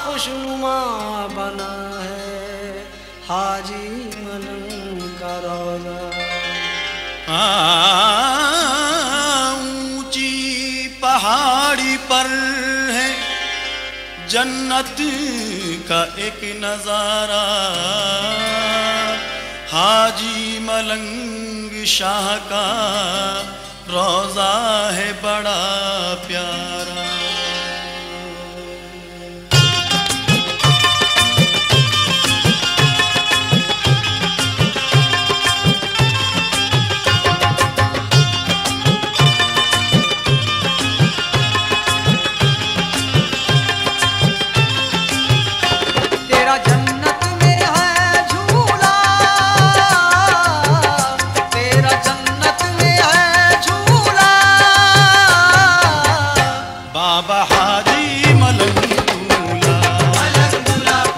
खुशनुमा बना है हाजी मलंग का रोजा। ऊंची पहाड़ी पर है जन्नत का एक नजारा, हाजी मलंग शाह का रोजा है बड़ा प्यारा। बाबा हाजी मलंग दूल्हा,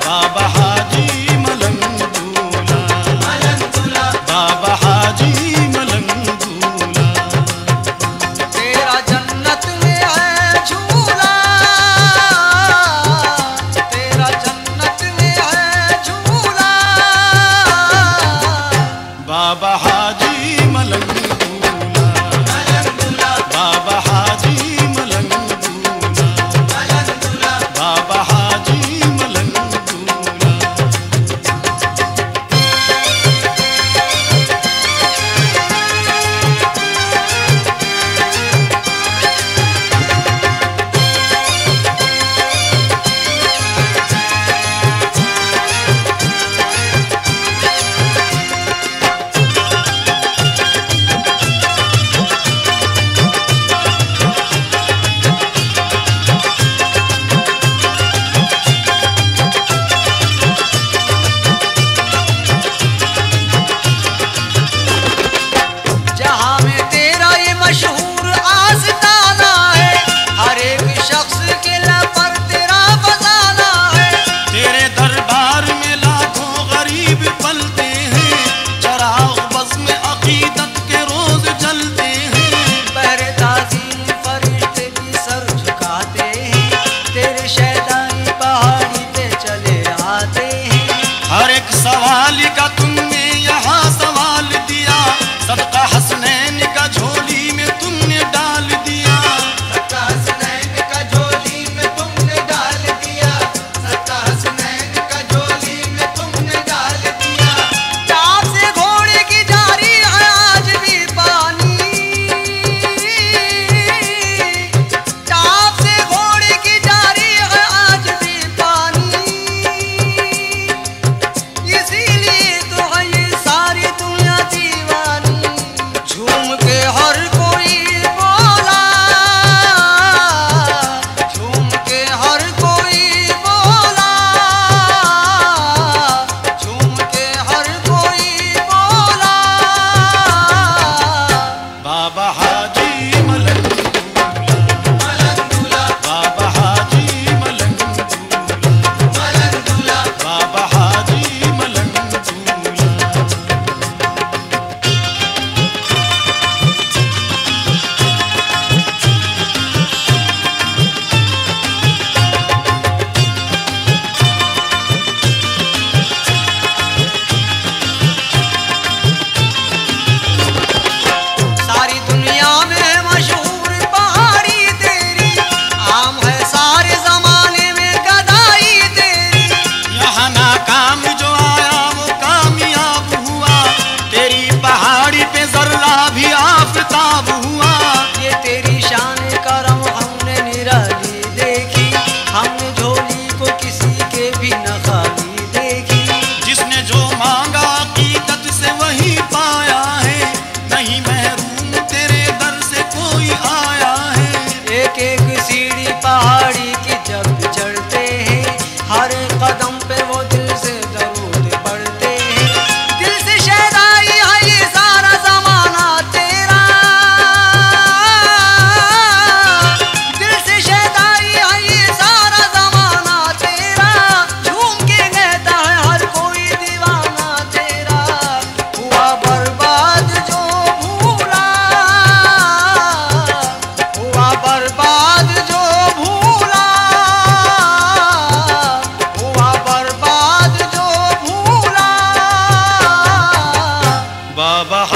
बाबा हाजी मलंग दूल्हा, बाबा हाजी मलंग दूल्हा। तेरा जन्नत में है झूला, तेरा जन्नत में है झूला। बाबा हाजी मलंग दूल्हा, बाबा हाजी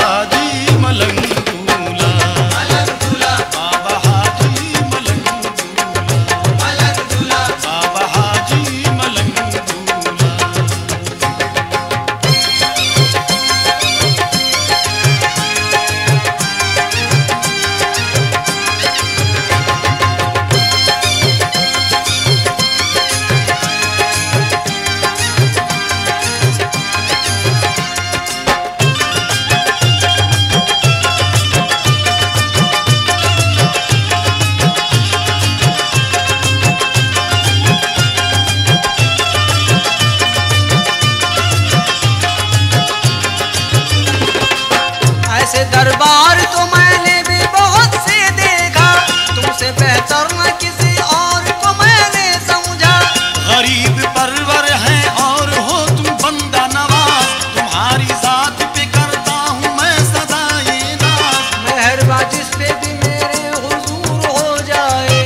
हाजी मलंग दूल्हा, बाबा हाजी मलंग दूल्हा, बाबा हाजी मलंग दूल्हा। ऐसे दरबार तो मैंने भी बहुत से देखा, तुमसे बेहतर न किसी और को मैंने समझा। गरीब परवर हैं और हो तुम बंदा नवाज, तुम्हारी जात पे करता हूँ मैं सदा ये नाज। मेहरबा जिस पे भी मेरे हुजूर हो जाए,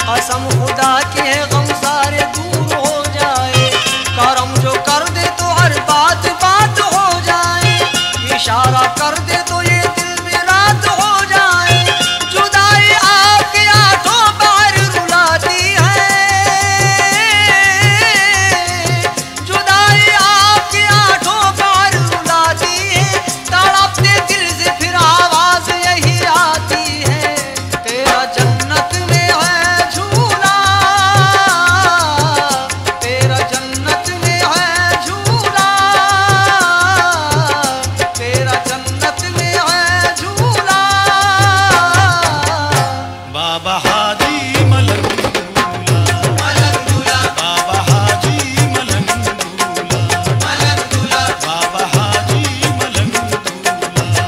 कसम खुदा की है गम सारे दूर हो जाए। करम जो कर दे तो हर बात बात हो जाए, इशारा कर दे तो ये दिल में रात हो जाए। जुदाई आपके आंखों बाहर रुलाती है, जुदाई आपके आंखों बाहर रुलाती है। तड़पते दिल से फिर आवाज यही आती है, तेरा जन्नत में है झूला, तेरा जन्नत में है झूला, तेरा जन्नत में है झूला। बाबा हाजी मलंग दूल्हा, बाबा हाजी मलंग दूल्हा, बाबा हाजी मलंग दूल्हा।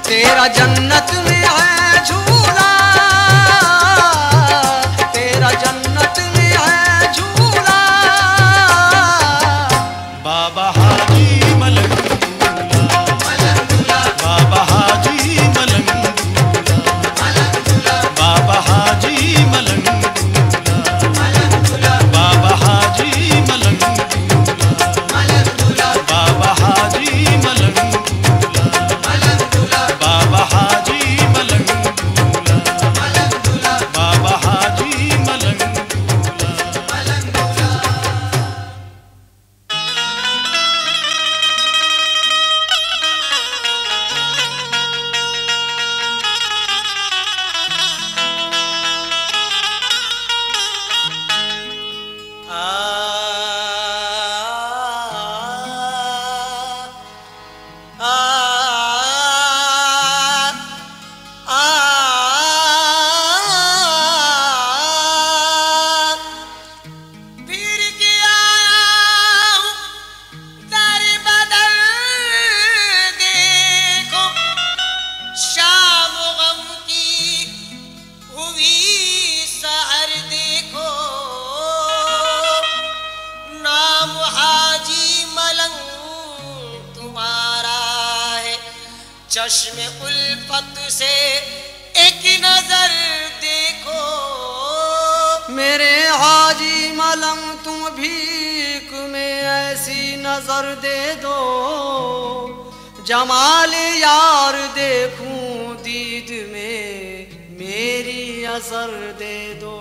तेरा जन्नत में है झूला, तेरा जन्नत में है झूला। बाबा हाजी मलंग दूल्हा, बाबा हाजी मलंग दूल्हा, बाबा हाजी मलंग दूल्हा, बाबा हाजी मलंग दूल्हा, बाबा हाजी मलंग दूल्हा, बाबा हाजी मलंग दूल्हा, बाबा हाजी मलंग दूल्हा। फिर के आया हूँ दर बदर, देखो शाम गम की हुई सहर, देखो नाम हाजी मलंग तुम्हारा है। चश्मे उल्फत से एक नजर देखो, मेरे हाजी मलंग तुम भीख में ऐसी नजर दे दो, जमाल यार देखूं दीद में मेरी असर दे दो।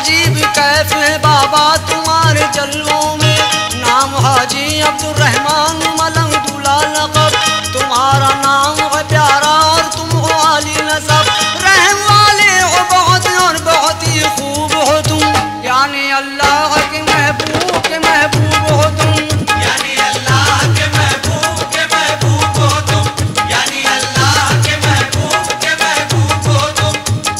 अजीब कैफ है बाबा तुम्हारे जलवों में। नाम हाजी अब्दुर्रहमान मलंग दूल्हा लक़ब, तुम्हारा नाम है प्यारा और तुम हो आली नसब। रहम वाले हो बहुत और बहुत ही खूब हो तुम, यानी अल्लाह के महबूब हो तुम। यानी अल्लाह के महबूब हो तुम, यानी अल्लाह के महबूब हो तुम।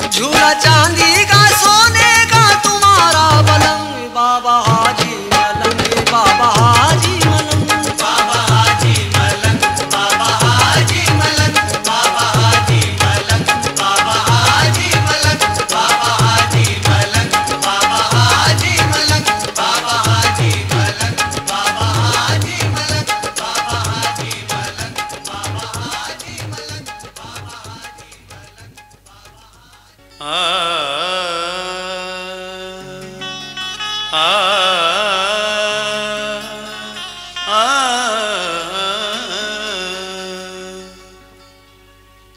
झूला चांदी का सोने का तुम्हारा पलंग, बाबा हाजी मलंग, बाबा हाजी मलंग, बाबा हाजी मलंग, बाबा हाजी मलंग, बाबा हाजी मलंग, बाबा हाजी मलंग, बाबा हाजी मलंग, बाबा हाजी मलंग, बाबा हाजी मलंग, बाबा हाजी मलंग, बाबा हाजी मलंग, बाबा हाजी मलंग, बाबा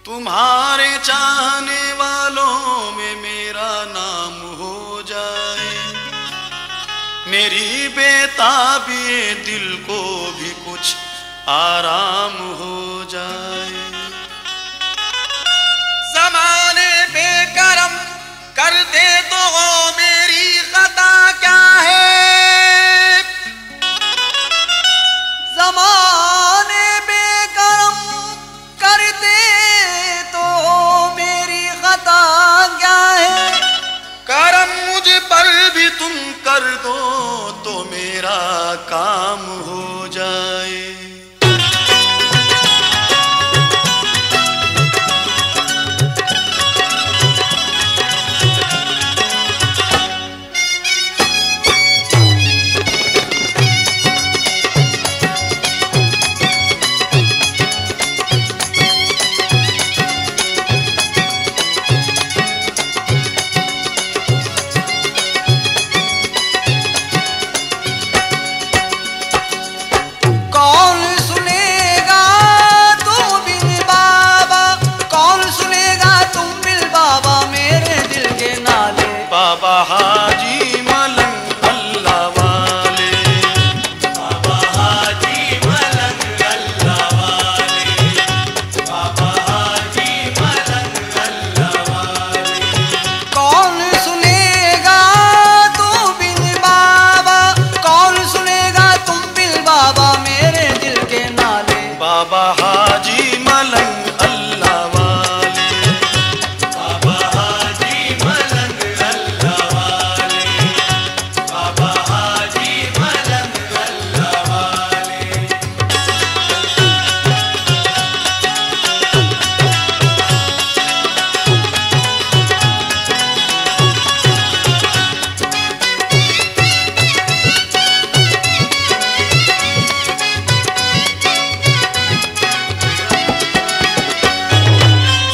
तुम्हारे चाहने वालों में मेरा नाम हो जाए, मेरी बेताबी दिल को भी कुछ आराम हो जाए। ज़माने बेकरम कर दे तो मेरी खता क्या है। ज़माने बेकरम कर दे तो मेरी खता क्या है। करम मुझ पर भी तुम कर दो तो मेरा काम हो जाए। बाबा हाजी मलंग अल्लाह वाले, बाबा हाजी मलंग अल्लाह वाले, बाबा हाजी मलंग अल्लाह वाले। कौन सुनेगा तू बिन बाबा, कौन सुनेगा तुम बिन बाबा मेरे दिल के नाले। बाबा हाजी मलंग अल्लाह वाले, बाबा हाजी मलंग अल्लाह वाले, बाबा हाजी मलंग अल्लाह वाले।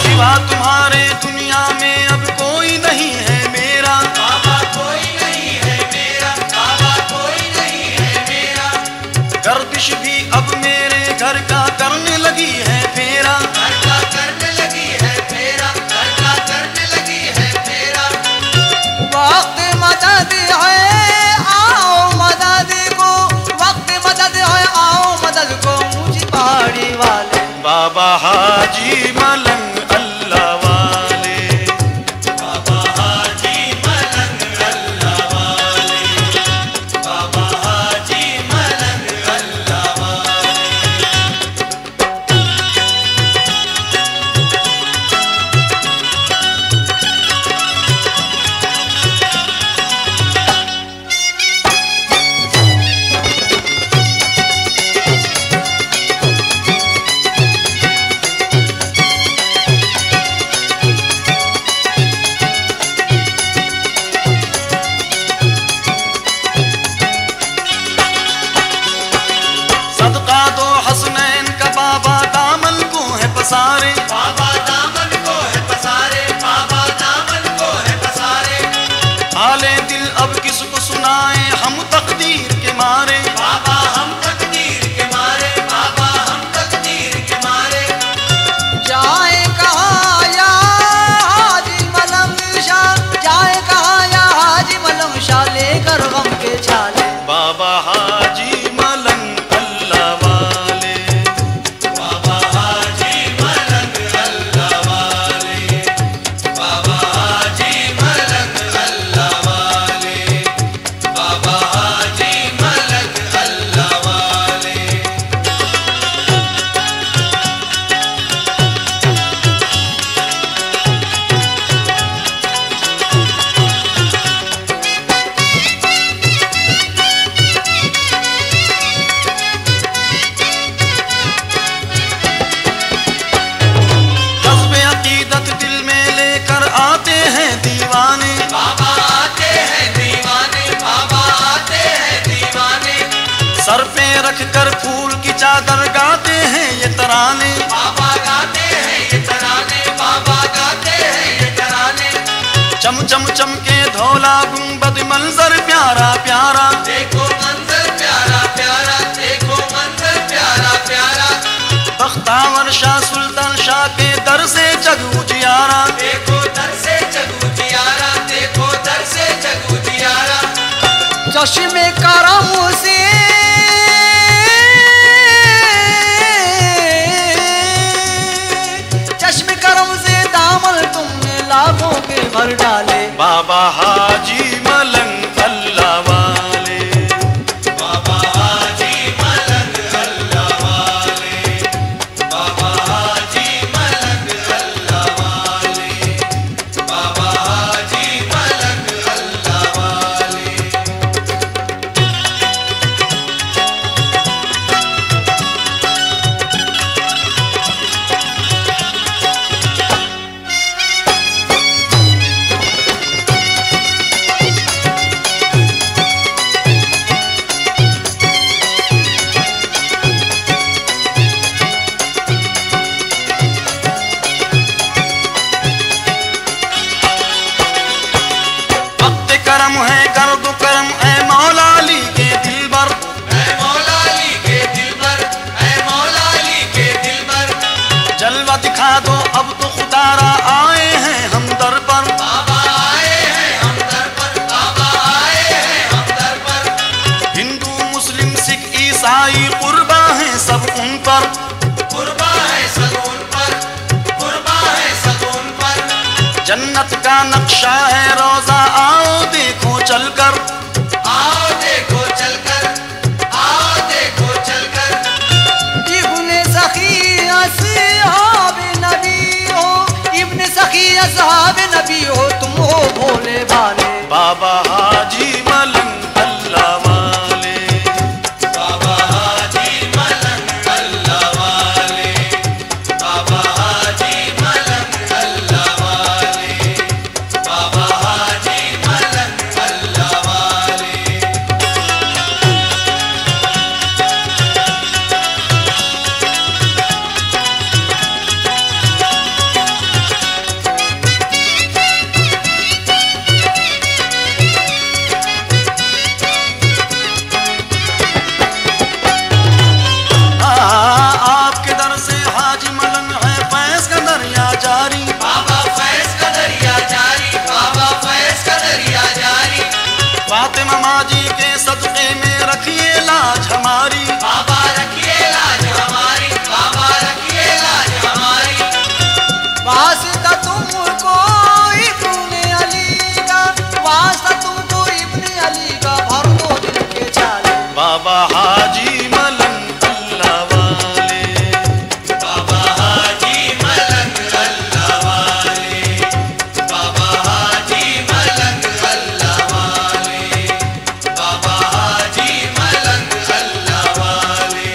सिवा तुम्हारे दुनिया में अब कोई नहीं है मेरा, बाबा कोई नहीं है मेरा, बाबा कोई नहीं है मेरा। गर्दिश भी अब मेरे घर का करने लगी है फेरा, घर का करने लगी है फेरा, घर का करने लगी है फेरा। वक्त मदद है आओ मदद को, वक्त मदद है आओ मदद को मुझ पहाड़ी वाले। बाबा हाजी मलंग अल्लाह वाले, बाबा हाजी मलंग अल्लाह वाले, बाबा हाजी मलंग अल्लाह वाले। तराने, बाबा गाते हैं ये तराने, बाबा गाते हैं ये तराने। चम चम चमके धौला गुंबद मंजर प्यारा प्यारा, देखो मंजर प्यारा प्यारा, देखो मंजर प्यारा प्यारा। बख्तावर शाह सुल्तान शाह के दर से जग उजियारा, देखो दर से जग उजियारा, देखो दर से जग उजियारा। चश्मे करम से चश्मे करम से दामन तुमने लाखों के भर डाले। बाबा हाजी मलंग अल्लाह वाले, बाबा हाजी मलंग अल्लाह वाले, बाबा हाजी मलंग अल्लाह वाले, बाबा हाजी मलंग अल्लाह वाले। वक्त करम है गर्द करम है मौला अली के दिलबर, ऐ मौला अली के दिलबर, ऐ मौला अली के दिलबर। जलवा दिखा दो अब तो खुदारा आए हैं हम दर पर, बाबा आए हैं हम दर पर, बाबा आए हैं हम दर पर। हिंदू मुस्लिम सिख ईसाई कुर्बा हैं सब उन पर, कुर्बा है सगुन पर, कुर्बा है सगुन पर। जन्नत का नक्शा है रोजा आओ देखो चलकर, आओ देखो चलकर, आओ देखो चलकर। इब्ने सखी असहाब नबी हो, इब्ने सखी असहाब नबी हो, तुम हो भोले भाले। बाबा हाजी मलंग अल्लाह वाले, बाबा हाजी मलंग अल्लाह वाले, बाबा हाजी मलंग अल्लाह वाले, बाबा हाजी मलंग अल्लाह वाले। आपके दर से हाजी मलंग है फैज का दरिया जारी, बाबा फैज का दरिया जारी, बाबा फैज का दरिया जारी। फातिमा माँ जी के सदक़े में रखिए लाज हमारी, बाबा रखिए लाज हमारी, बाबा रखिए लाज हमारी। वास्ता तुमको इब्ने अली का, वास्ता तुमको इब्ने अली का, भर दो दिल के चाले। बाबा हाजी मलंग अल्लाह वाले, बाबा हाजी मलंग अल्लाह वाले, बाबा हाजी मलंग अल्लाह वाले, बाबा हाजी मलंग अल्लाह वाले।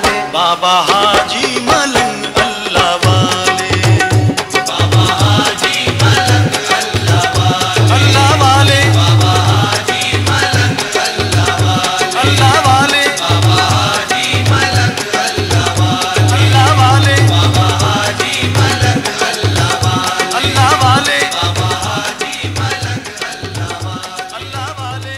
वाले। बाबा हाजी मलंग अल्लाह वाले, बाबा हाजी मलंग अल्लाह वाले, अल्लाह वाले, बाबा हाजी मलंग अल्लाह वाले, अल्लाह वाले, बाबा हाजी मलंग अल्लाह वाले, अल्लाह वाले, बाबा हाजी मलंग अल्लाह वाले, अल्लाह वाले, बाबा हाजी मलंग अल्लाह वाले, अल्लाह वाले।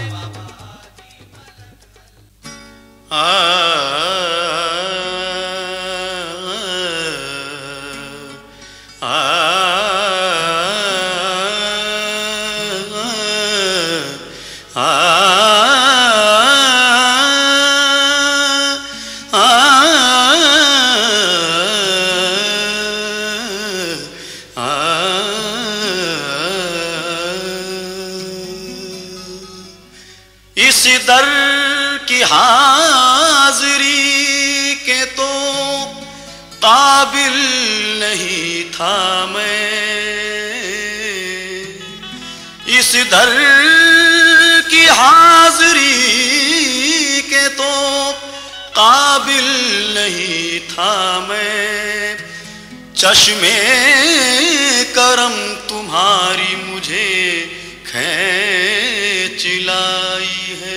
इस दर की हाज़री के तो काबिल नहीं था मैं, इस दर की हाज़री के तो काबिल नहीं था मैं। चश्मे करम तुम्हारी मुझे खींच लाई है।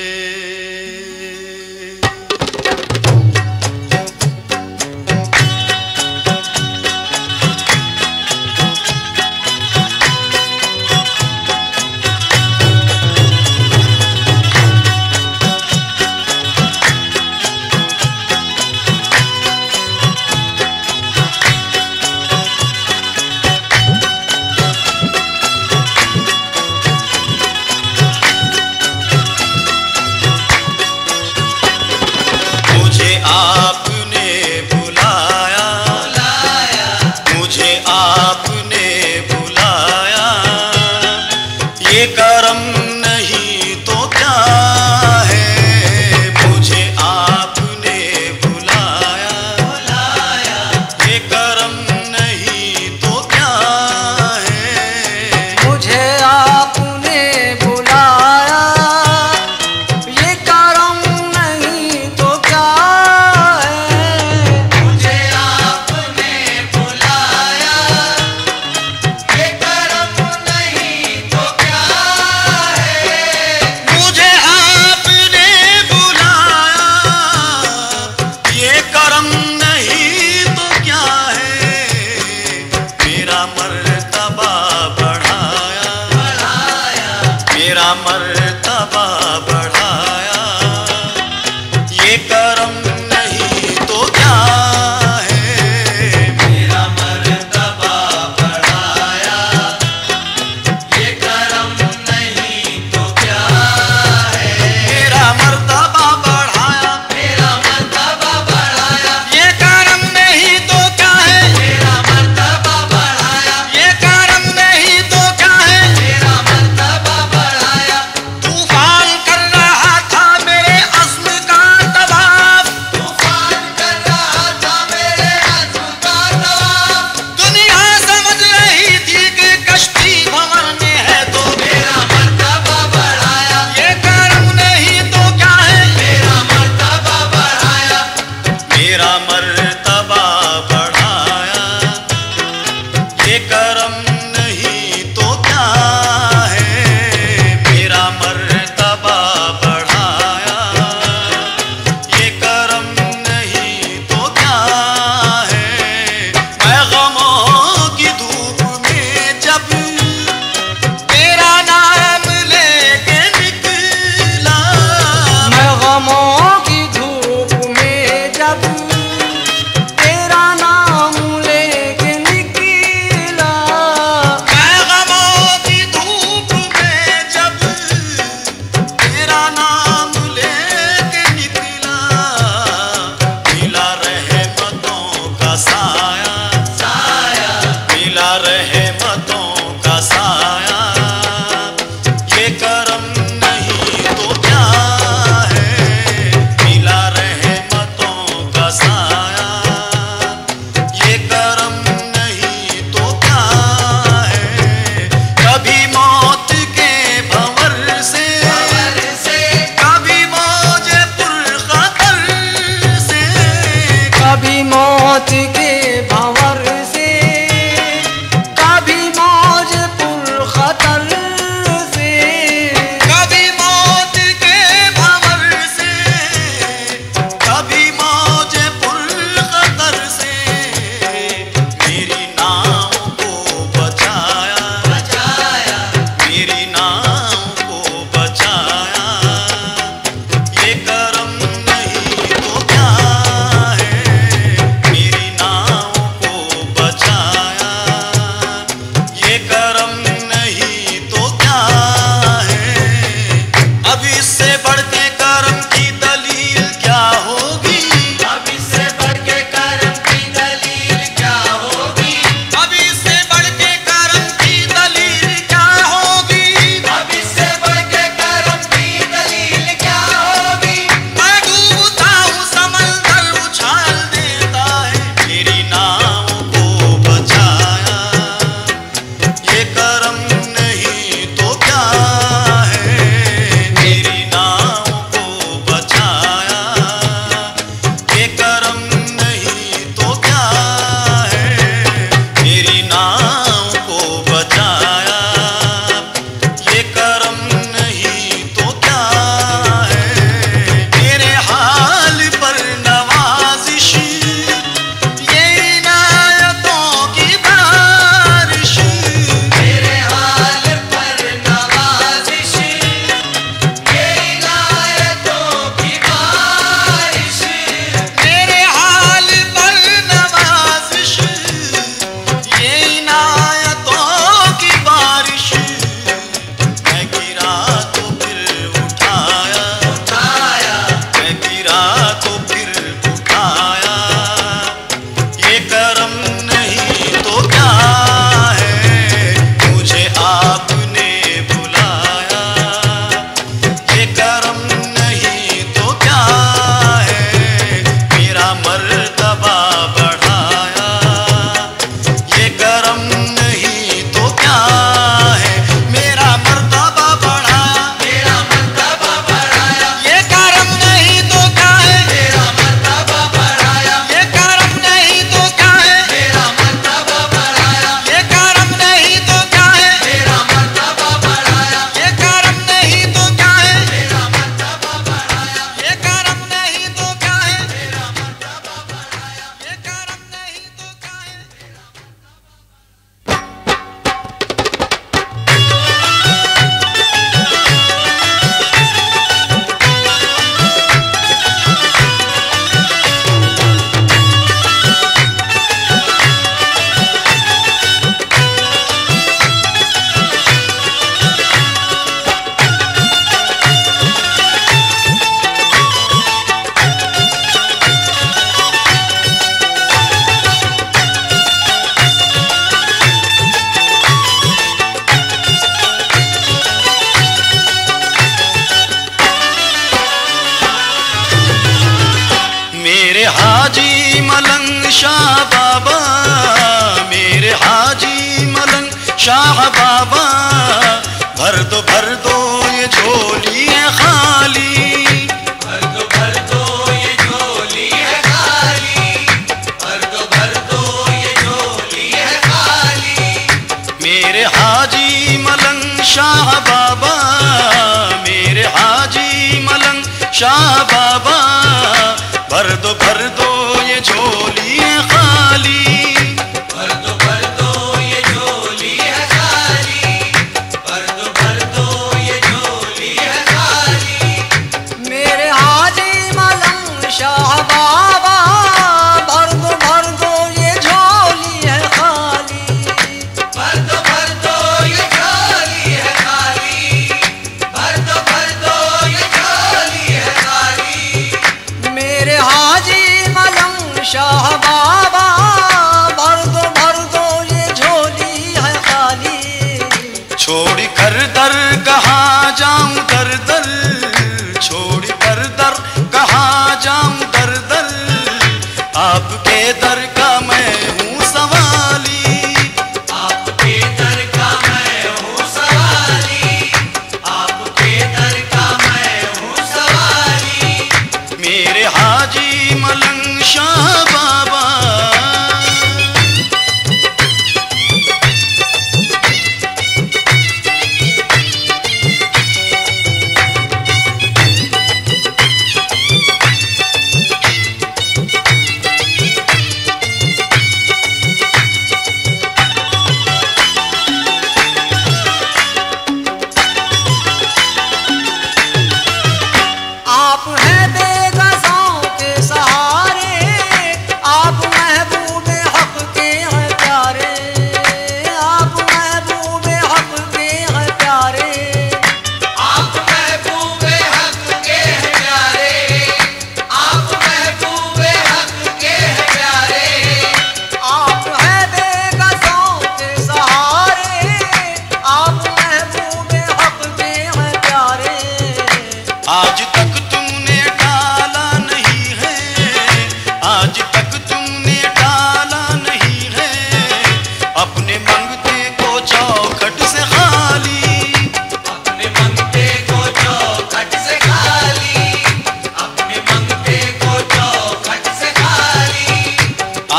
कभी मौत के भंवर से, कभी मौज पुर खतर से, कभी मौत के भंवर से, कभी मौज पुर खतर से, मेरी नाव को बचाया, बचाया, मेरी नाव को बचाया। ये करम नहीं तो क्या है, मेरी नाव को बचाया। ये करम नहीं तो क्या है, अब इससे बढ़ के करम की दलील क्या होगी, अब इससे बढ़ के करम की दलील क्या होगी, अब इससे बढ़ के करम की दलील क्या होगी। अब इससे बढ़ के करम की दलील क्या होगी। मैं डूबता हूँ समंदर उछाल देता है, मेरी नाव को बचाया। ये करम नहीं तो क्या है, मेरी नाव को बचाया। ये करम नहीं तो क्या है, मेरी नाव को बचाया। ये करम नहीं तो क्या है, मेरे हाल पर नवाजिश, ये इनायतों की बारिश, मेरे हाल पर नवाजिश, ये इनायतों की बारिश। मेरे हाल पर नवाजिश, ये इनायतों की बारिश। मैं गिरा तो फिर उठाया, उठाया, मैं गिरा तो फिर उठाया। ये करम नहीं तो क्या है, मुझे आपने बुलाया। ये करम नहीं तो क्या है, मेरा मर्तबा बढ़ाया। ये करम नहीं तो क्या है, मेरा मर्तबा बढ़ाया। मेरा मर्तबा बढ़ाया, ये करम नहीं तो क्या है, मेरा मर्तबा बढ़ाया, ये करम नहीं तो क्या है, मेरा मर्तबा बढ़ाया, ये करम नहीं तो क्या है, मेरा मर्तबा बढ़ाया, ये करम नहीं तो क्या है, मेरा मर्तबा बढ़ाया, ये करम नहीं तो क्या है, मेरा मर्तबा बढ़ाया। ये करम नहीं तो क्या है। मेरे हाजी मलंग शाह बाबा, मेरे हाजी मलंग शाह बाबा, भर दो ये झोली है खाली। भर दो ये झोली है खाली, भर दो ये झोली है खाली। मेरे हाजी मलंग शाह बाबा, मेरे हाजी मलंग शाह बाबा, भर दो ये झोली है खाली। भर दो ये झोली है खाली, भर दो ये झोली है खाली। मेरे हाजी मलंग शाह बाबा, भर दो ये झोली है खाली। भर दो ये झोली है खाली, भर दो ये झोली है खाली। मेरे हाजी मलंग शाह बाबा, भर दो ये झोली है खाली। छोड़ कर दर कहाँ जाऊं दर दर, छोड़ कर दर कहाँ जाऊं दर दर, आपके दर का मैं हूँ सवाली। आपके दर का मैं हूँ सवाली, आपके दर का मैं हूँ सवाली। मेरे हाजी मलंग शाह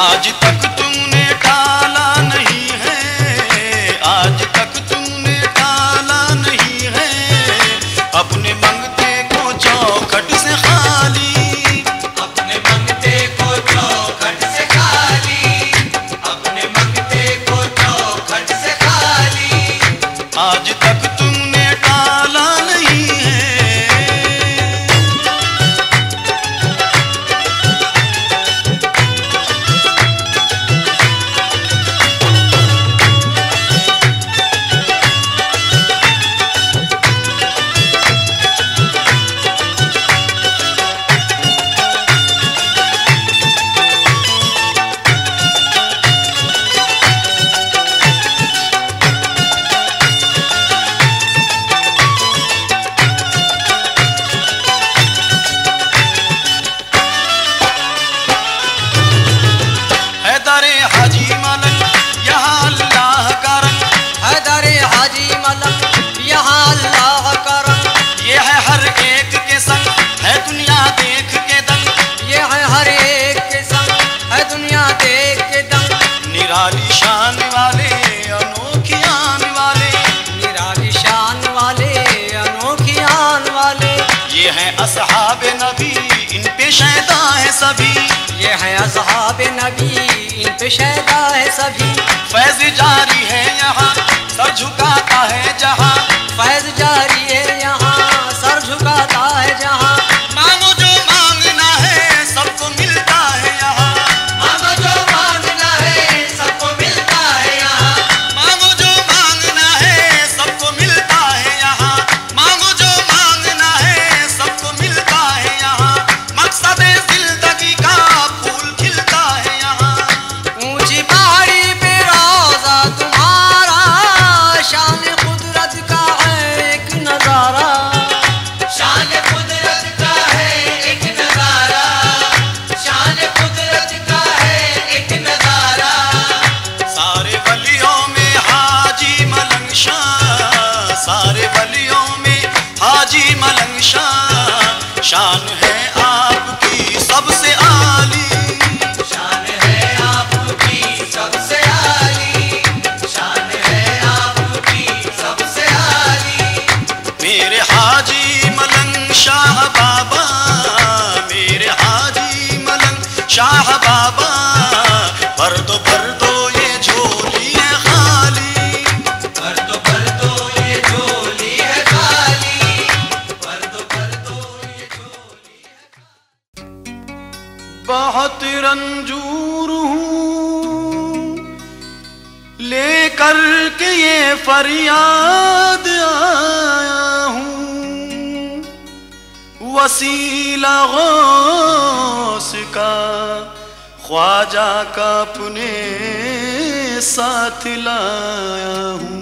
आज तक तुमने टाला नहीं है, आज तक तुमने टाला नहीं है, अपने मंगते को चौखट से खाली, अपने मंगते को चौखट से खाली, अपने मंगते को चौखट से खाली, आज तक तुमने टाला नहीं है। हैदरे हाजी मलंग यहाँ अल्लाह का रंग, हैदरे हाजी मलंग यहाँ अल्लाह का रंग, ये है हर एक के संग, है दुनिया देख के दंग, ये है हर एक के संग, है दुनिया देख के दंग, निराली शान वाले अनोखी आन वाले, निराली शान वाले अनोखी आन वाले, ये हैं असहाब नबी इन पे शैदा है सभी, ये है असहाब नबी इन पे शैदा है सभी, फैज जारी है यहाँ सर झुकाता है जहाँ, फैज जारी है यहाँ सर झुकाता है जहाँ, मांगो जो मांगना है सबको मिलता है यहाँ, मांगो जो मांगना है सबको मिलता है यहाँ, मांगो जो मांगना है सबको मिलता है यहाँ, मांगो जो मांगना है सबको मिलता है यहाँ, मकसद जिंदगी का फूल खिलता है यहाँ, ऊंची पहाड़ी पे रोजा तुम्हारा, शान कुदरत का है एक नजारा, शान कुदरत का है एक नजारा, शान कुदरत का है एक नजारा, सारे वलियों में हाजी मलंग शाह, सारे वलियों में हाजी मलंग शाह, शान है आपकी सबसे आली, शान है आपकी सबसे आली, शान है आपकी सबसे आली, मेरे हाजी मलंग शाह बाबा, मेरे हाजी मलंग शाह बाबा, भर दो ये झोली है खाली, भर दो ये झोली है खाली, भर दो ये झोली है खाली। बहुत रंजूर हूँ लेकर के ये फरियाद आया हूँ, वसीला गौस का ख्वाजा का अपने साथ लाया हूँ।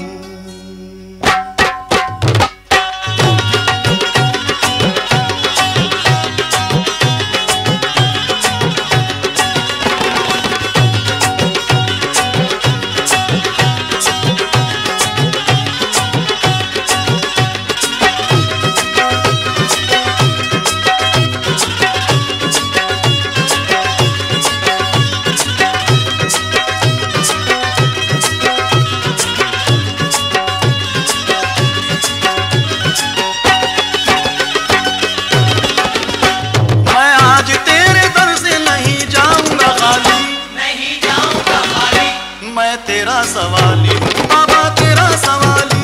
तेरा सवाली हूँ बाबा तेरा सवाली,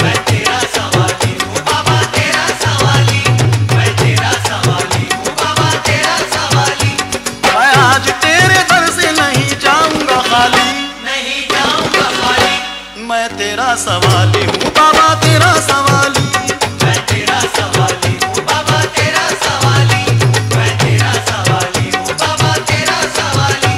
मैं तेरा सवाली हूँ बाबा तेरा सवाली, मैं तेरा सवाली हूँ बाबा तेरा सवाली, मैं आज तेरे दर से नहीं जाऊंगा खाली, नहीं जाऊंगा खाली, मैं तेरा सवाली हूँ बाबा तेरा सवाली, मैं तेरा सवाली हूँ बाबा तेरा सवाली, मैं तेरा सवाली हूँ बाबा तेरा सवाली।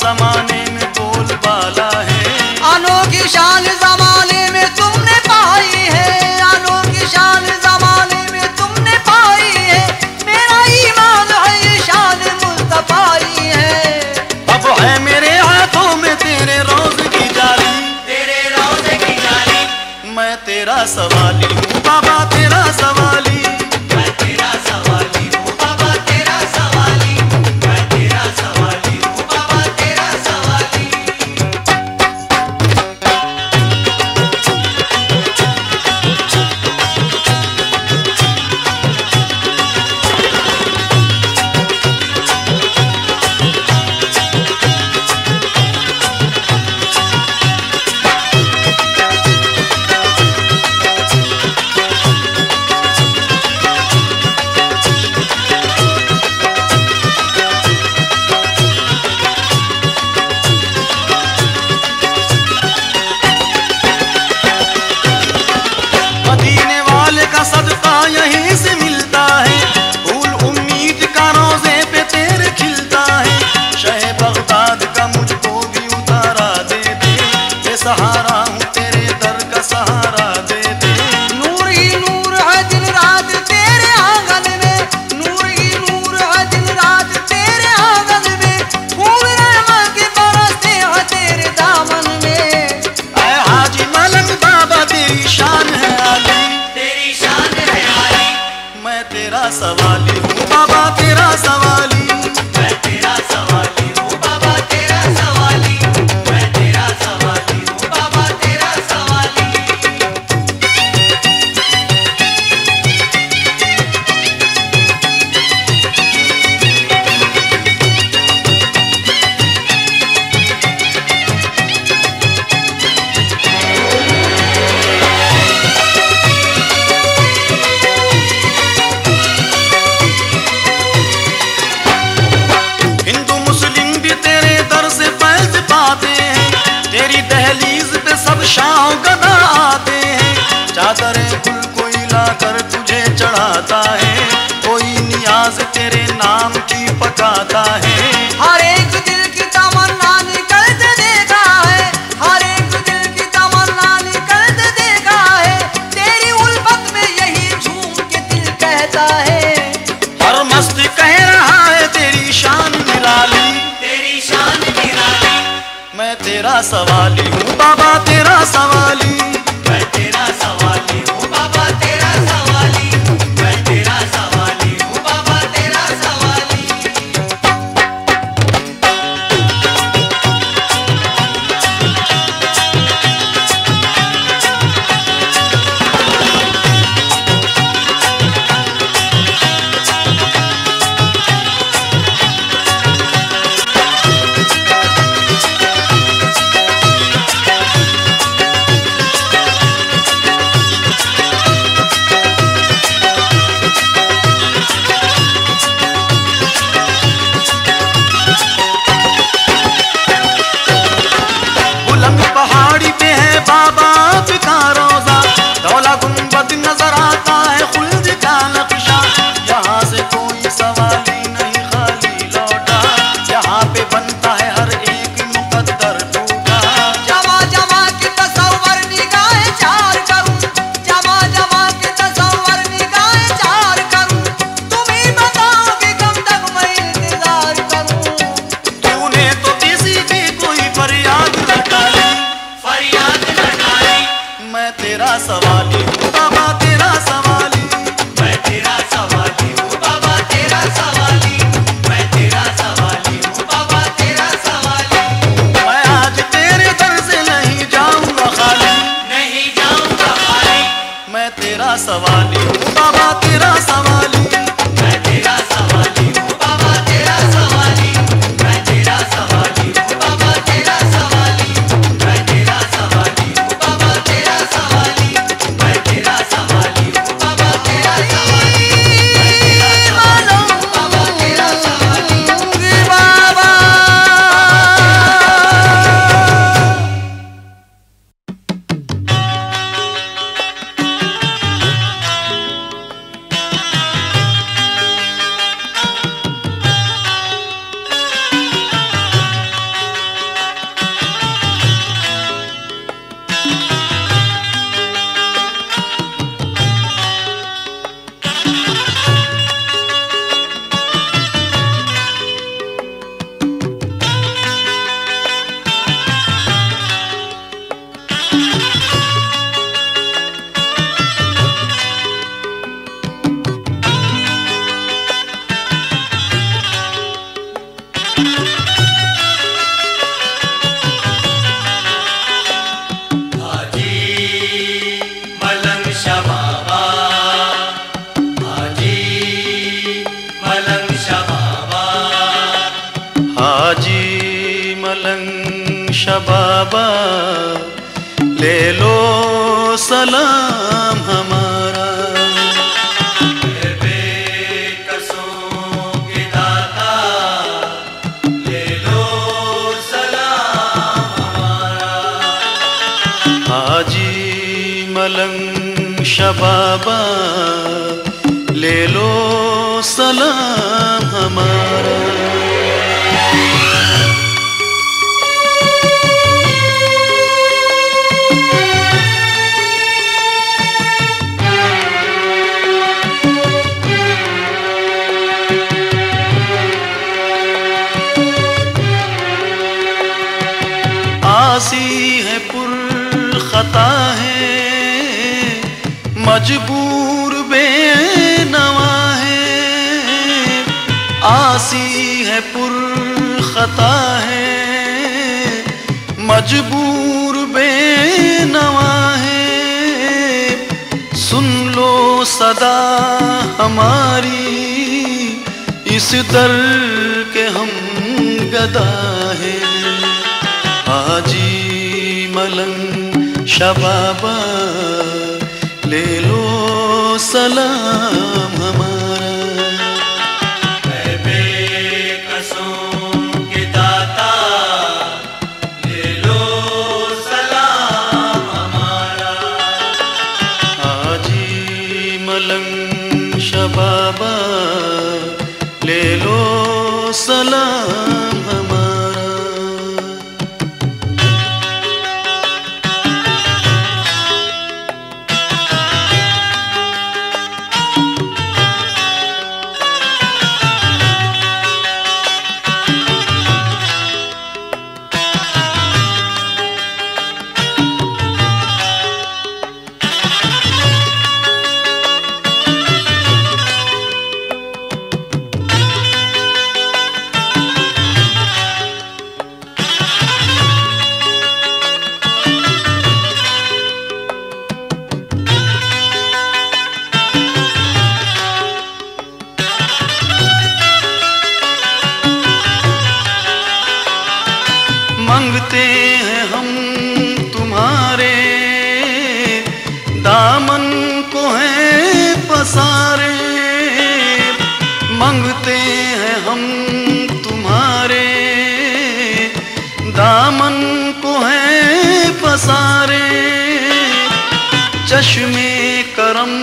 जमाने में बोलबाला है। अनोखी शान जमाने में तुमने पाई है, अनोखी शान जमाने में तुमने पाई है। मेरा ईमान है ये शान मुस्तफाई है। अब है मेरे हाथों में तेरे रोज की जाली, तेरे रोज़े की जाली। मैं तेरा सवाली हूँ बाबा तेरा सवाली। मैं तेरा सवाली हूँ बाबा तेरा सवाली। मैं तेरा सवाली हूँ बाबा तेरा सवाली। मदीने वाले का सदका यहीं से मिलता है, फूल उम्मीद का रोजे पे तेरे खिलता है। शह बगदाद का मुझको भी उतारा दे दे, बेसहारा हूँ तेरे दर का सहारा दे दे। नूर ही नूर है दिन रात तेरे आंगन में, नूर ही नूर है दिन रात तेरे आंगन में। फूल रहमत के बरसते हैं तेरे दामन में। ऐ हाजी मलंग बाबा तेरी शान है आली, तेरी शान है आली। मैं तेरा सवाली हूँ बाबा तेरा सवाली। मैं तेरा सवाली हूँ बाबा तेरा सवाली। मैं तेरा सवाली हूँ बाबा तेरा सवाली। हिंदू मुस्लिम भी तेरे दर से फैज पाते हैं, तेरी दहलीज पे सब शाह गदा आते हैं। चादरें गुल कोई लाकर तुझे चढ़ाता है, कोई नियाज तेरे नाम की पकाता है। हर एक दिल की तमन्ना निकल के देखा है, हर एक दिल की तमन्ना निकल के देखा है। तेरी उल्फत में यही झूम के दिल कहता है। हर मस्त कह रहा है तेरी शान निराली, तेरी शान निराली। मैं तेरा सवाली हूँ बाबा तेरा सवाली। मैं तेरा सवाली हूँ बाबा तेरा सवाली। मैं तेरा सवाली हूँ बाबा तेरा सवाली। शबाबा, ले लो सलाम हमारा। बेकसों के दाता, ले लो सलाम हमारा। हाजी मलंग शबाबा, ले लो सलाम हमारा। आसी है पुर खता है, मजबूर बेनवा है। आसी है पुर खता है, मजबूर बेनवा है। सुन लो सदा हमारी, इस दर के हम गदा है। हाजी मलंग शबाबा, ले लो सलाम हमारा। बेकसों के दाता, ले लो सलाम हमारा। हाजी मलंग शबाबा, ले लो सलाम हमारा। मांगते हैं हम तुम्हारे, दामन को है पसारे। मांगते हैं हम तुम्हारे, दामन को है पसारे। चश्मे करम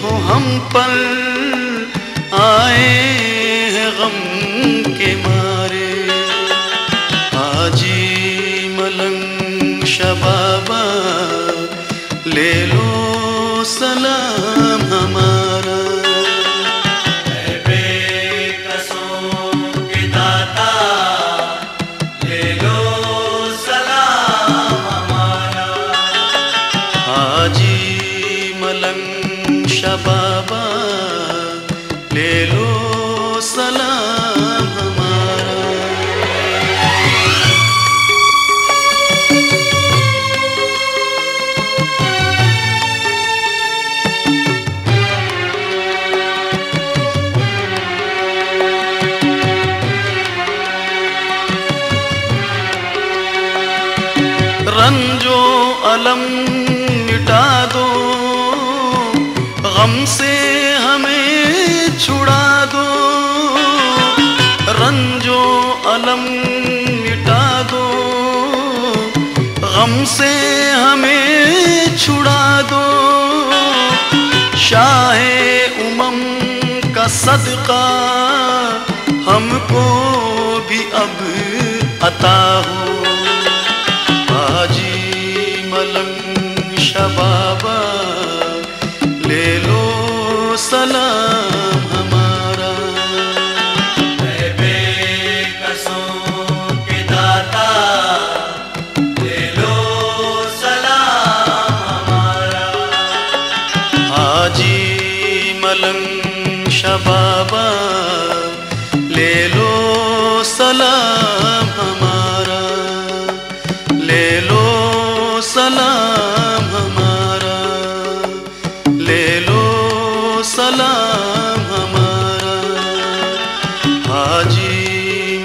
हो हम पर, आए हैं गम के मारे। हाजी मलंग शबाबा, ले लो सलाम हमारा। बेकसों के दाता, ले लो सलाम हमारा। हाजी मलंग शबाबा, ले लो सलाम हमारा। रंजो अलम मिटा दो, गम से हमें छुड़ा दो। रंजो अलम मिटा दो, गम से हमें छुड़ा दो। शाहे उमम का सदका, हमको भी अब अता हो। हाजी मलंग शबाबा, ले लो सलाम हमारा। बेकसों के दाता, ले लो सलाम हमारा। हाजी मलंग शबाबा, ले लो सलाम हमारा। ले लो सलाम हमारा, ले लो सलाम हमारा। हाजी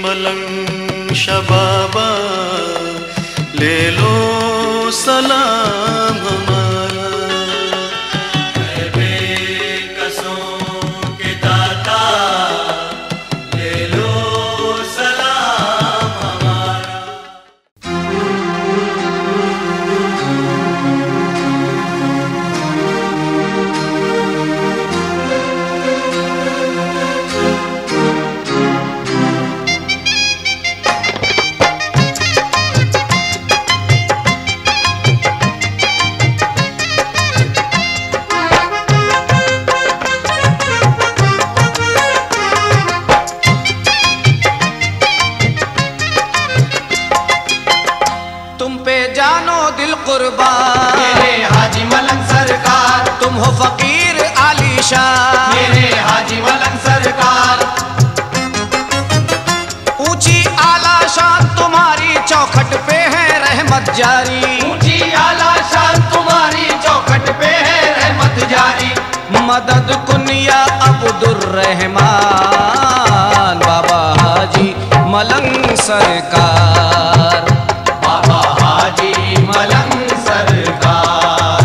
मलंग शबाबा, सलाम हमारा। ऐ बेकसों के दाता ले लो सलाम हमारा। तुम पे जानो दिल कुर्बान मेरे हाजी मलंग सरकार, तुम हो फकीर आलीशान मेरे हाजी मलंग सरकार। ऊंची आला शान तुम्हारी चौखट पे है रहमत जारी। ऊंची आला शान तुम्हारी चौखट पे है रहमत जारी। मदद कुनिया अब्दुर्रहमान बाबा हाजी मलंग सरकार। बाबा हाजी मलंग सरकार,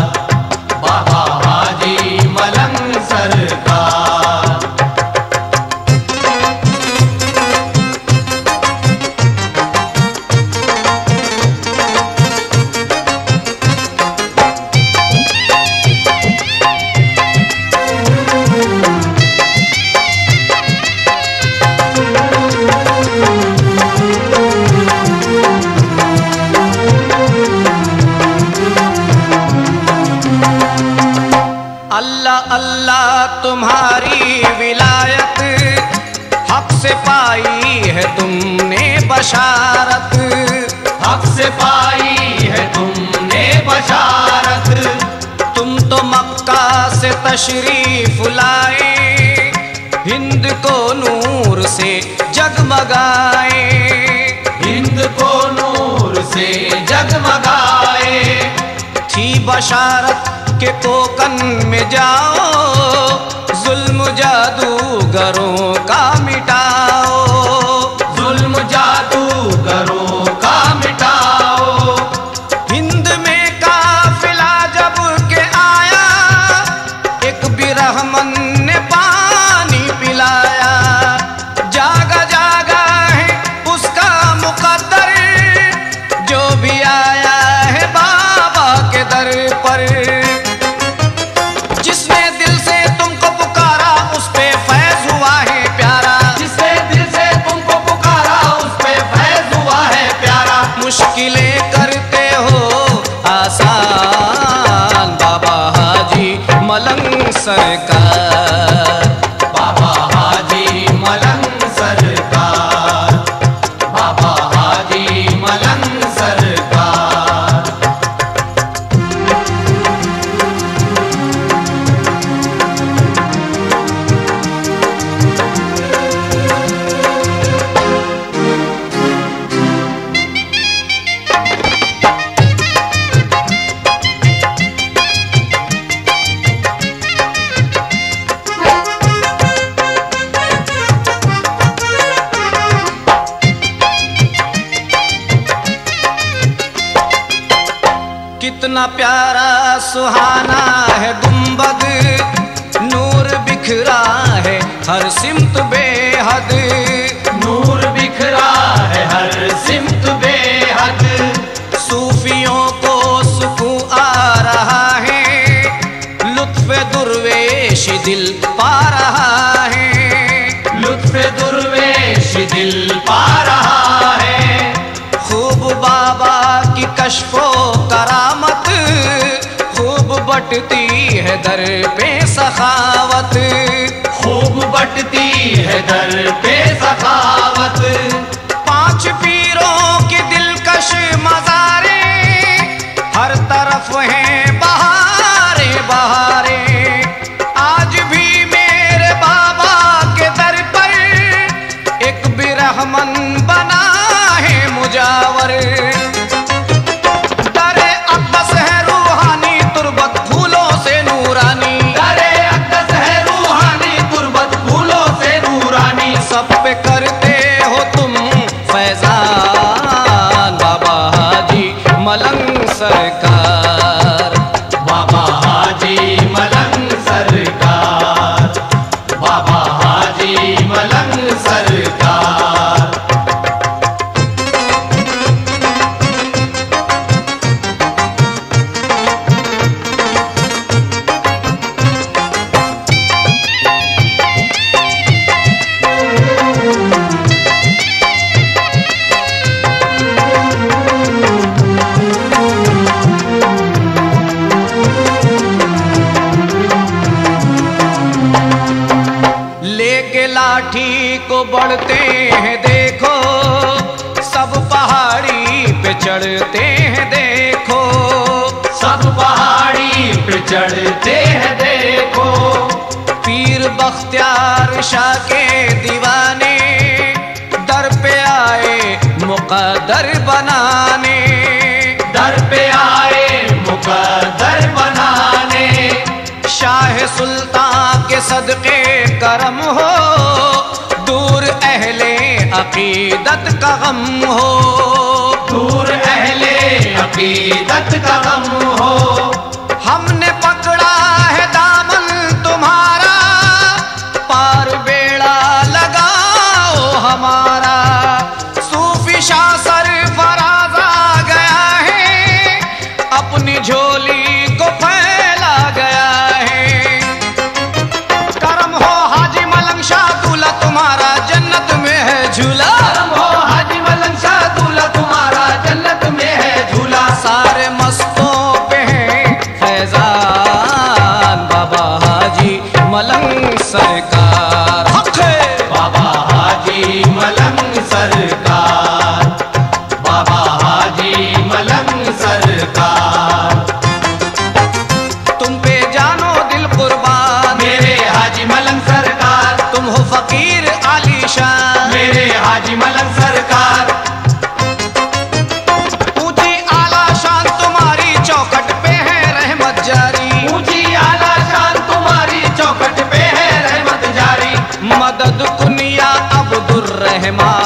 बाबा हाजी मलंग सरकार। अल्लाह अल्लाह तुम्हारी विलायत हक से पाई है तुमने बशारत। हक से पाई है तुमने बशारत। तुम तो मक्का से तशरीफ लाए, हिंद को नूर से जगमगाए। हिंद को नूर से जगमगाए। थी बशारत के कोकन में जाओ, जुल्म जादूगरों का मिटाओ। जुल्म जादूगरों का मिटाओ। हिंद में काफिला जब के आया, एक बिरहमन ने पानी पिलाया। जागा जागा है उसका मुकद्दर, जो भी आया है बाबा के दर पर। जिसने दिल से तुमको पुकारा उस पे फैज हुआ है प्यारा। जिसने दिल से तुमको पुकारा उस पे फैज हुआ है प्यारा। मुश्किलें करते हो आसान बाबा हाजी मलंग सरकार। बाबा हाजी मलंग सरकार, बाबा हाजी मलंग सरकार। कितना प्यारा सुहाना है गुंबद, नूर बिखरा है हर सिमत बेहद। नूर बिखरा है हर सिमत बेहद। सूफियों को सुकून आ रहा है, लुत्फ दुर्वेश दिल पा रहा है। लुत्फ दुर्वेश दिल पा रहा है। खूब बाबा की कश्फो करामत, खूब बटती है दर पे सखावत। खूब बटती है दर पे सखावत। 5 पीरों की दिलकश मज़ारे, हर तरफ हैं बहारे बहारे। आज भी मेरे बाबा के दर पर एक बिरहमन बना है मुजावर। दरे अक़दस है रूहानी तुरबत फूलों से नूरानी। दरे अक़दस है रूहानी तुरबत फूलों से नूरानी। सब पे करते हो तुम फैजान बाबा हाजी मलंग सरकार। लाठी को बढ़ते हैं देखो, सब पहाड़ी पे चढ़ते हैं देखो, सब पहाड़ी पे चढ़ते हैं देखो। पीर बख्तियार शाह के दीवाने दर पे आए मुक़द्दर बनाने, दर पे आए मुक़द्दर बनाने। शाह सुल्तान के सदके करम हो, दूर अहले अकीदत का गम हो, दूर अहले अकीदत का गम हो। हमने पकड़ा है दामन तुम्हारा, पार बेड़ा लगाओ हमारा। सूफी शाह सरफराज आ गया है, अपनी झोली को फैला गया है। करम हो हाजी मलंग शाह दूल्हा तुम्हारा, जन्नत में है झूला। करम हो हाजी मलंग शाह दूल्हा तुम्हारा, जन्नत में है झूला। सारे मस्तों पे है फैजान, बाबा हाजी मलंग सरकार। हक है बाबा हाजी मलंग सरकार, बाबा हाजी मलंग सरकार। तुम पे जानो दिल कुर्बान मेरे हाजी मलंग सरकार, तुम हो फकीर आलीशान मेरे हाजी मलंग सरकार। ऊंची आला शान तुम्हारी चौखट पे है रहमत जारी, ऊंची आला शान तुम्हारी चौखट पे है रहमत जारी। मदद कुनिया अब्दुर्रहमान,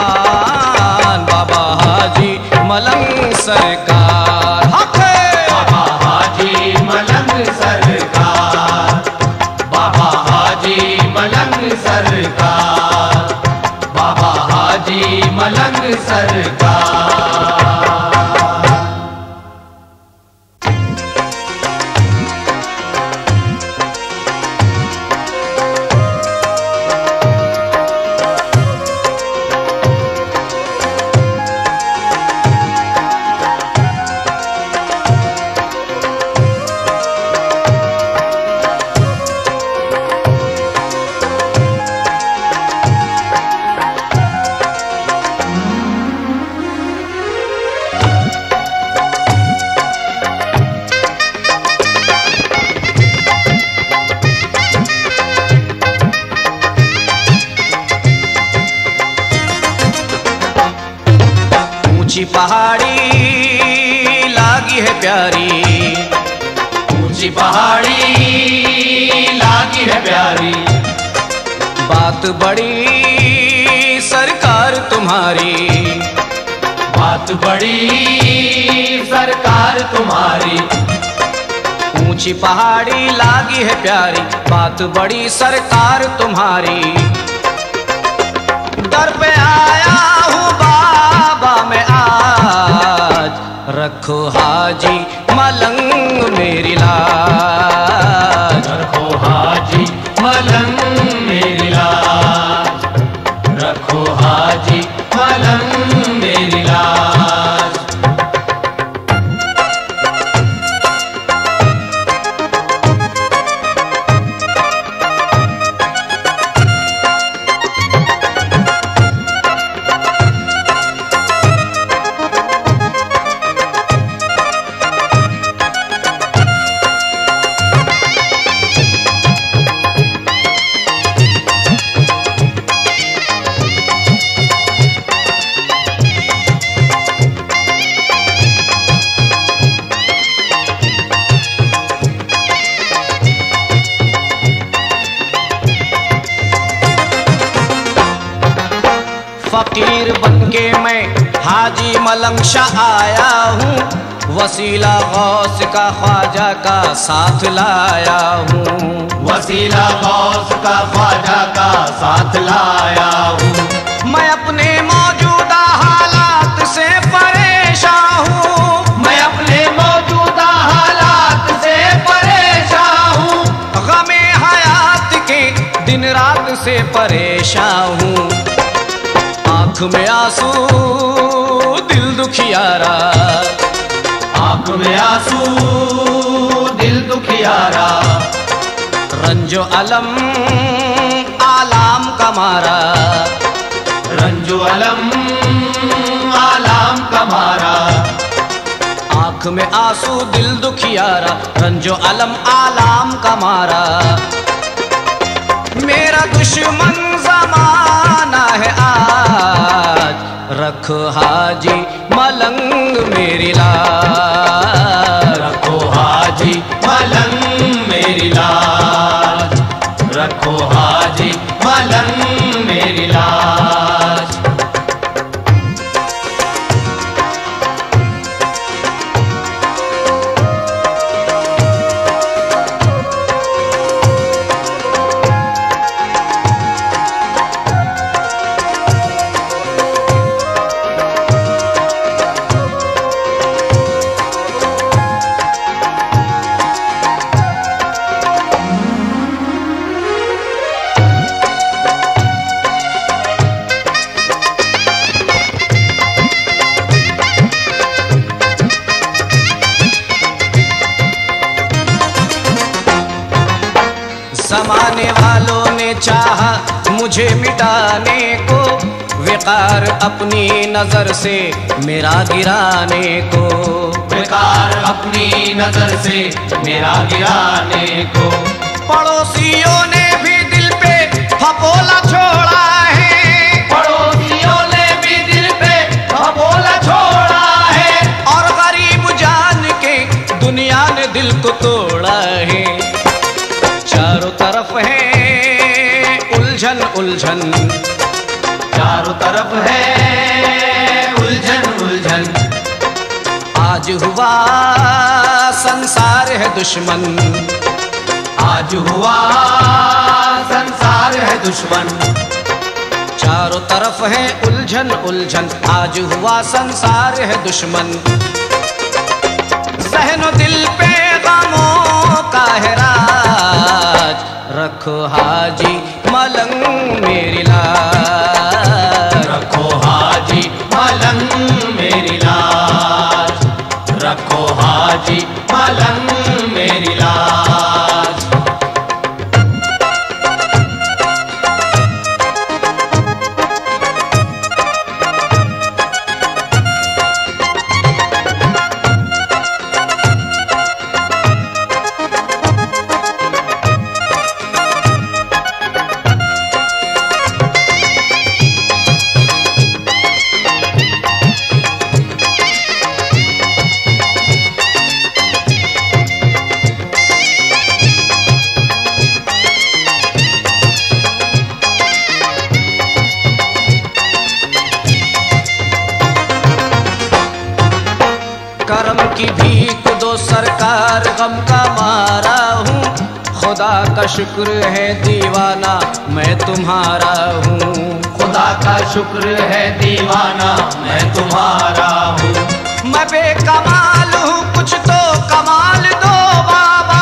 बाबा हाजी मलंग सरकार। हक है बाबा हाजी मलंग सरकार, बाबा हाजी मलंग सरकार, बाबा हाजी मलंग सरकार। ऊंची पहाड़ी लागी है प्यारी, ऊंची पहाड़ी लागी है प्यारी। बात बड़ी सरकार तुम्हारी, बात बड़ी सरकार तुम्हारी। ऊंची पहाड़ी लागी है प्यारी, बात बड़ी सरकार तुम्हारी। दर पे आया हूँ बाबा मैं आज, रखो हाजी मलंग मेरी लाज। रखो हाजी मलंग मेरी लाज, रखो हाजी मलंग मेरी लाज। फकीर बनके मैं हाजी मलंग शाह आया हूँ, वसीला गौस का ख्वाजा का साथ लाया हूँ। वसीला गौस का ख्वाजा का साथ साथ लाया हूँ। मैं अपने मौजूदा हालात से परेशान हूँ, मैं अपने मौजूदा हालात से परेशान हूँ। गमे हयात के दिन रात से परेशान हूँ। आँख में आंसू दिल दुखियारा, आँख में आंसू दिल दुखियारा, रंजो अलम आलाम का मारा, रंजो अलम आलाम का मारा। आँख में आंसू दिल दुखियारा, रंजो अलम आलाम का मारा। मेरा दुश्मन जमाना है आज, रखो हाजी मलंग मेरी लाज, रखो हाजी मलंग मेरी लाज, रखो हाजी मलंग मेरी लाज। जमाने वालों ने चाहा मुझे मिटाने को, विकार अपनी नजर से मेरा गिराने को, बेकार अपनी नजर से मेरा गिराने को। पड़ोसियों ने भी दिल पे फपोला छोड़ा है, पड़ोसियों ने भी दिल पे फपोला छोड़ा है, और गरीब जान के दुनिया ने दिल को तोड़ा है। चारों तरफ है उलझन उलझन, चारों तरफ है उलझन उलझन। आज हुआ संसार है दुश्मन, आज हुआ संसार है दुश्मन। चारों तरफ है उलझन उलझन, आज हुआ संसार है दुश्मन। ज़हनो दिल पे गमों का है राज, रखो हाजी मलंग मेरी लाज, रखो हाजी मलंग मेरी लाज, रखो हाजी मलंग मेरी लाज। करम की भीख दो सरकार, गम का मारा हूँ। खुदा का शुक्र है दीवाना मैं तुम्हारा हूँ, खुदा का शुक्र है दीवाना मैं तुम्हारा हूँ। मैं बेकमाल हूँ कुछ तो कमाल दो बाबा,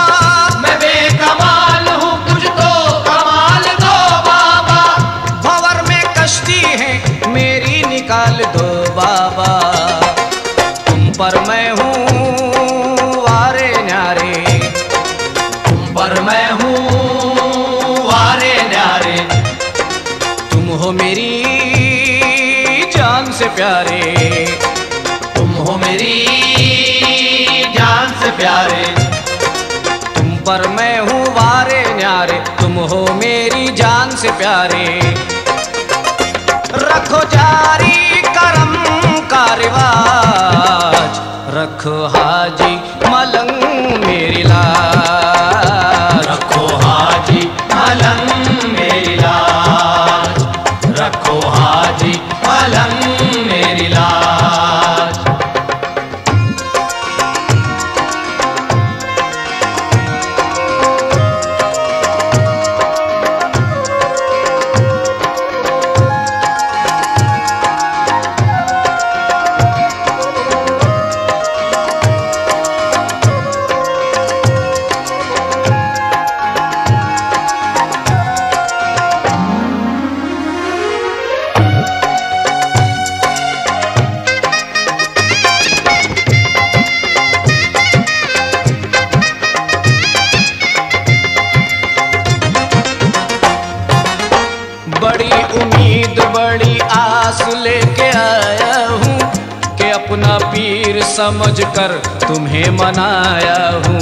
मैं बेकमाल हूँ कुछ तो कमाल दो बाबा। भंवर में कश्ती है मेरी निकाल दो बाबा। तुम पर मैं हूँ वारे न्यारे, तुम पर मैं हूँ वारे न्यारे। तुम हो मेरी जान से प्यारे, तुम हो मेरी जान से प्यारे। तुम पर मैं हूँ वारे न्यारे, तुम हो मेरी जान से प्यारे। रखो जारी करम का रिवाज, रखो हाजी मलंग मेरी लाज, रखो हाजी मलंग मेरी लाज, रखो हाजी मलंग मेरी लाज। उम्मीद बड़ी आस लेके आया हूँ कि अपना पीर समझकर तुम्हें मनाया हूँ,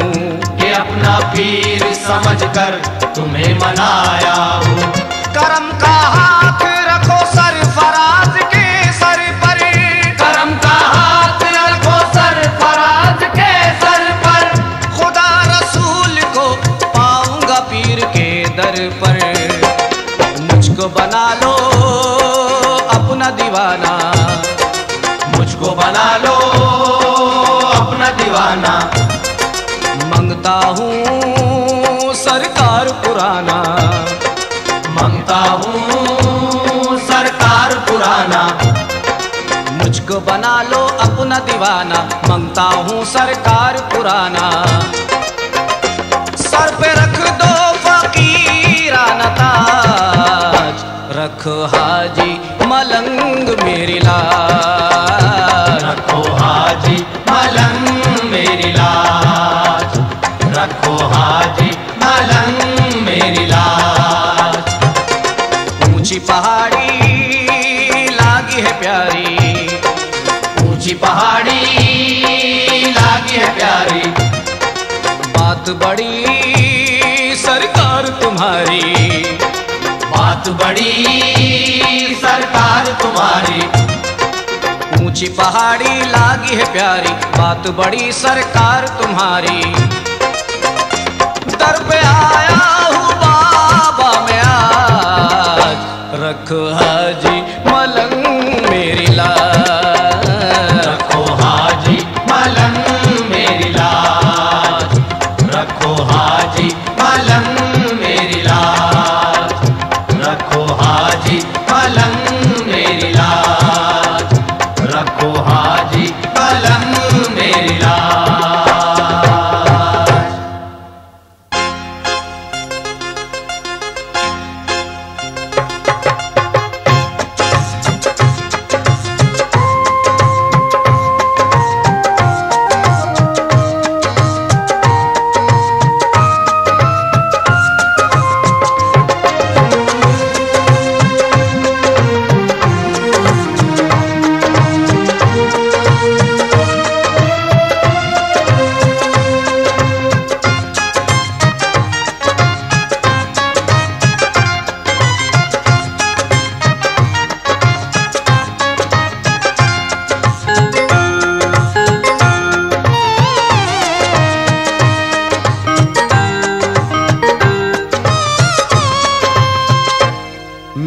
कि अपना पीर समझकर तुम्हें मनाया हूँ। करम का हाथ रखो सरफराज के सर पर, करम का हाथ रखो सरफराज के सर पर। खुदा रसूल को पाऊंगा पीर के दर पर। मुझको बना लो अपना दीवाना, मुझको बना लो अपना दीवाना। मांगता हूँ सरकार पुराना, मांगता हूँ सरकार पुराना। मुझको बना लो अपना दीवाना, मांगता हूँ सरकार पुराना। सर पे रख दो फकीराना ताज, रखो हाजी मलंग मेरी लाज, रखो हाजी मलंग मेरी लाज, रखो हाजी मलंग मेरी लाज। ऊंची पहाड़ी लागी है प्यारी, ऊंची पहाड़ी लागी है प्यारी। बात बड़ी सरकार तुम्हारी, बात बड़ी सरकार तुम्हारी। ऊंची पहाड़ी लागी है प्यारी, बात बड़ी सरकार तुम्हारी। दर पे आया हूँ बाबा मैं आज, रखो हाजी मलंग मेरी लाज, रखो हाजी मलंग मेरी लाज, रखो हाजी मलंग मेरी लाज, रखो हाजी मलंग मेरी लाज, रखो हाजी मलंग मेरी लाज।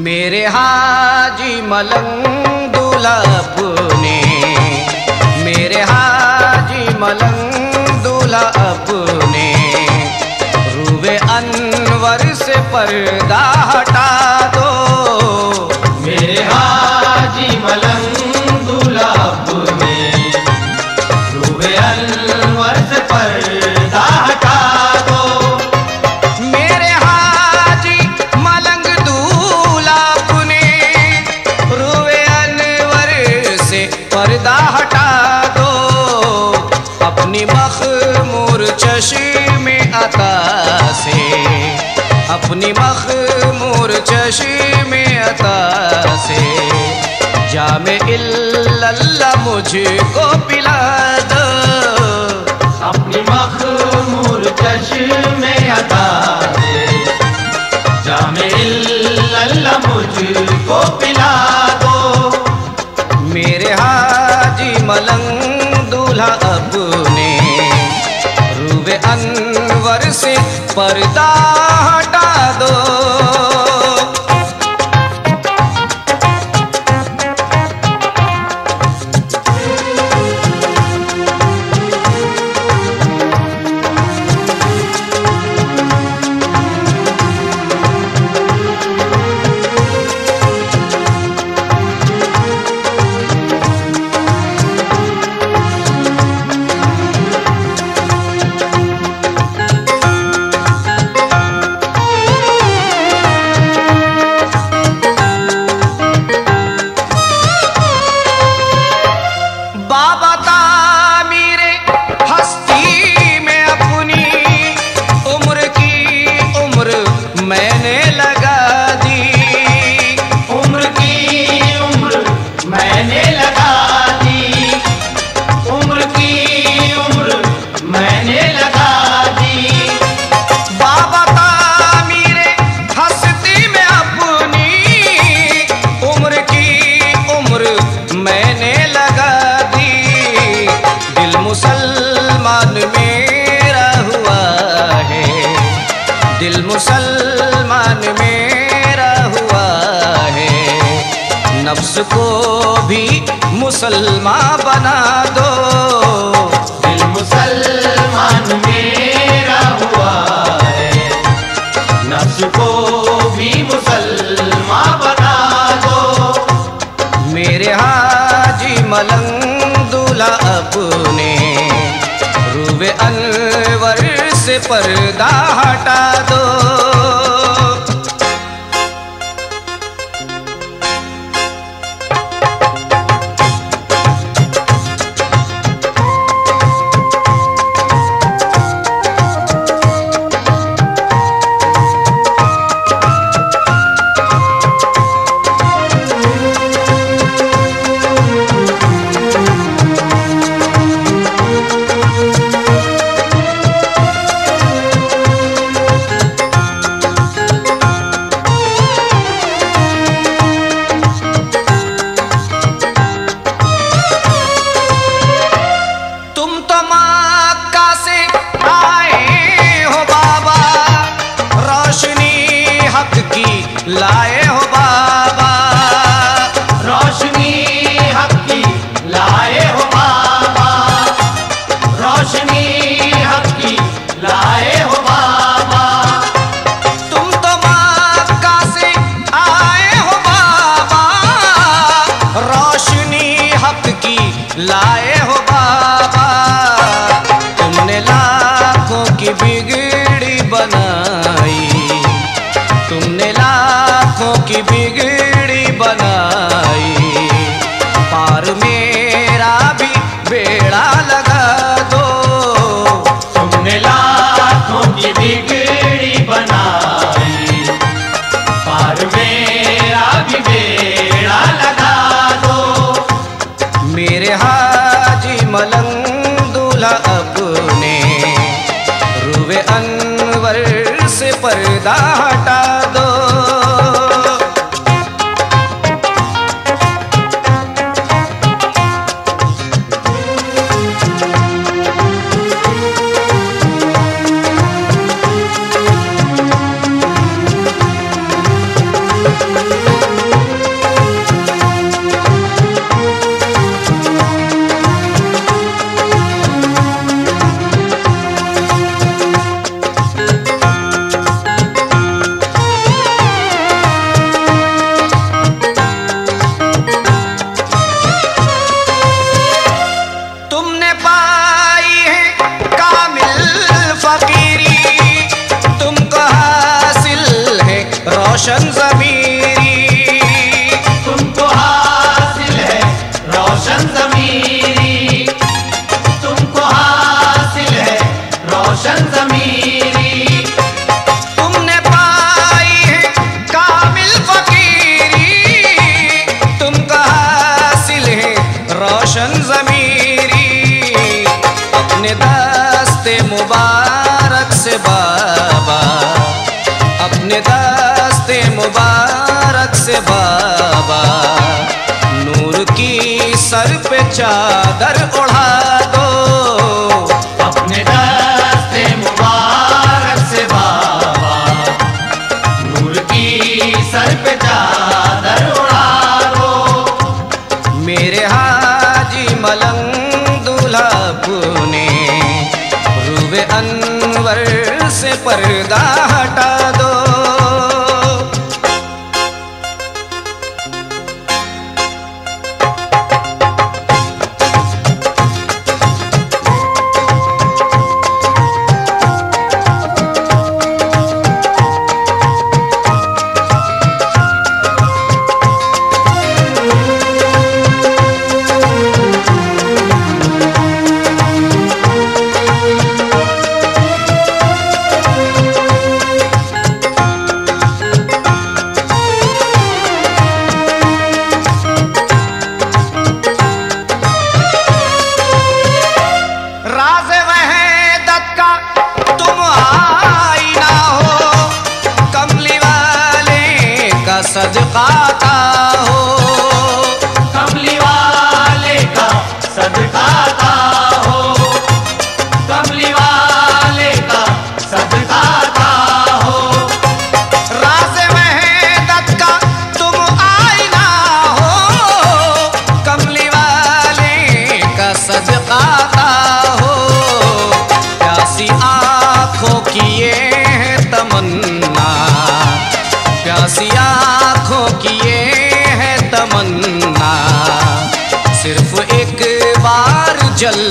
मेरे हाजी मलंग दूल्हा अपने, मेरे हाजी मलंग दूल्हा अपने। रूबे अनवर से पर्दा हटा दो, मेरे हाजी मलंग दूल्हा अपने। रूबे अनवर से पर्दा हटा दो। मेरे हाजी मलंग दूल्हा अपने। रूबे अनवर से पर्दा हटा दो। अपनी मखमूर चश्मे अता से, अपनी मखमूर चश्मे अता से। जामे इल्लल्लाह मुझको पिला दो, अपनी मखमूर चश्मे अता से। जामे इल्लल्लाह मुझको पिला दो। मेरे हाजी मलंग दूल्हा अपने। रूबे अनवर से पर्दा हटा दो। नफ्स को भी मुसलमान बना दो। दिल मुसलमान मेरा हुआ है, नफ्स को भी मुसलमान बना दो। मेरे हाजी मलंग दूल्हा अपने रूबे अनवर से पर्दा हटा दो। लाए हो बाबा रोशनी हक की, लाए हो बाबा रोशनी हक की, लाए हो बाबा। तुम तो मक्का से आए हो बाबा, रोशनी हक की लाए हो बाबा। तुमने लाखों की बिगड़ी बनाई, तुमने लाखों की बिगड़ी बनाई। पार मेरा भी बेड़ा लगा दो। तुमने लाखों की बिगड़ी बनाई, पार मेरा भी बेड़ा लगा दो। मेरे हाजी मलंग दूल्हा अपने रूबे अनवर से पर्दा हटा दो। रोशन ज़मीरी तुमको हासिल है, रोशन ज़मीरी तुमको हासिल है, रोशन ज़मीरी। तुमने पाई है कामिल फकीरी, तुमको हासिल है रोशन ज़मीरी। अपने दस्ते मुबारक से बाबा, अपने दस्ते मुबारक से बाबा, नूर की सर पे चादर उड़ा दो। अपने दस्ते मुबारक से बाबा, नूर की सर पे चादर उड़ा दो। मेरे हाजी मलंग दूल्हा अपने रूबे अनवर से पर्दा हटा दो। सदका का हो, कमली वाले का सदका का हो, कमली वाले का सदका का हो। राज़ वहदत का तुम आईना हो, जल